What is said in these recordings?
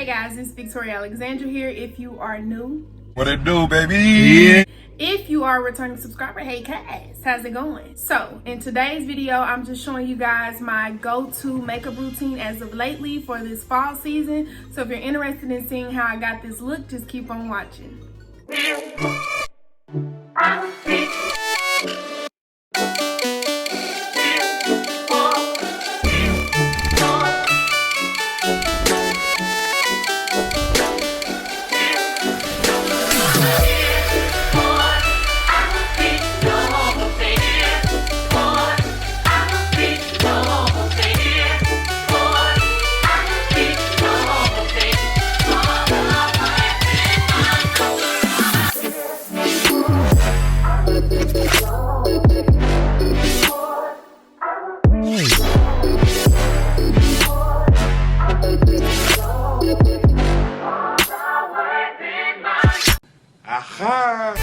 Hey guys, it's Victoria Alexandra here. If you are new, what it do, baby? Yeah. If you are a returning subscriber, hey Cass, how's it going? So in today's video, I'm just showing you guys my go-to makeup routine as of lately for this fall season. So if you're interested in seeing how I got this look, just keep on watching. Aha!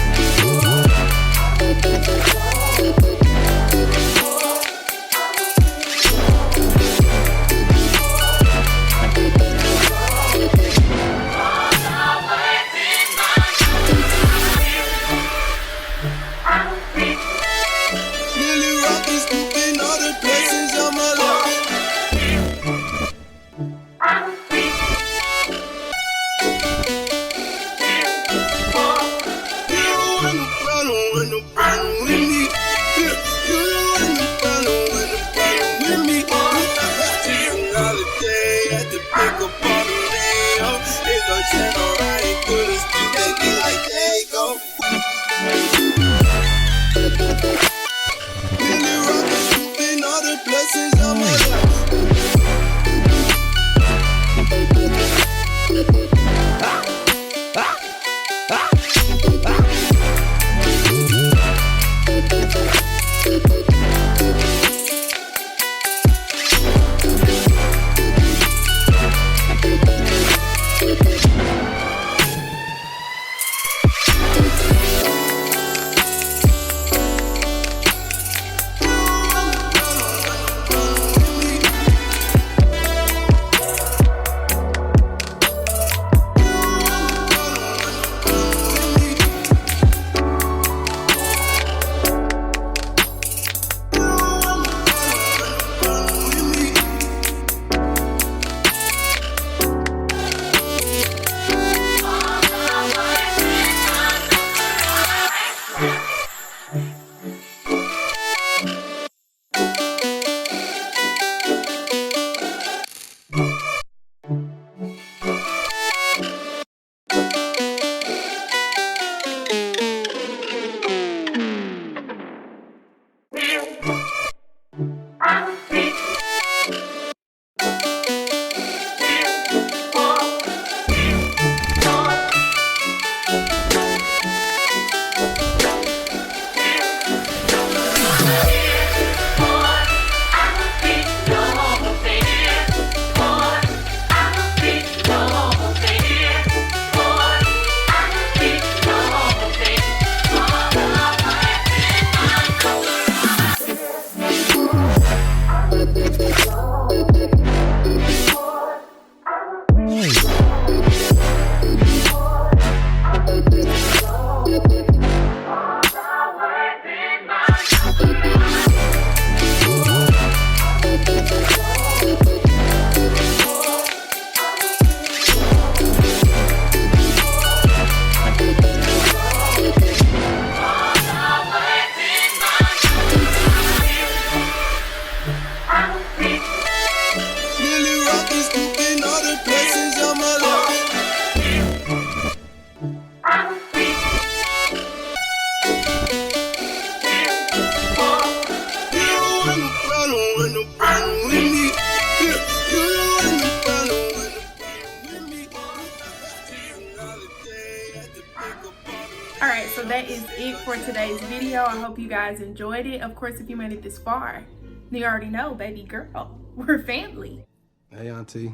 Alright, so that is it for today's video. I hope you guys enjoyed it. Of course, if you made it this far, you already know, baby girl, we're family. Hey, auntie.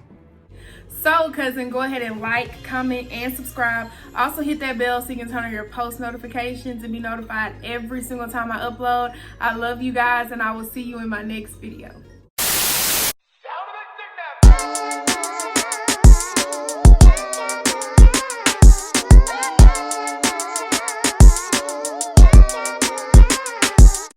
So, cousin, go ahead and like, comment, and subscribe. Also, hit that bell so you can turn on your post notifications and be notified every single time I upload. I love you guys, and I will see you in my next video.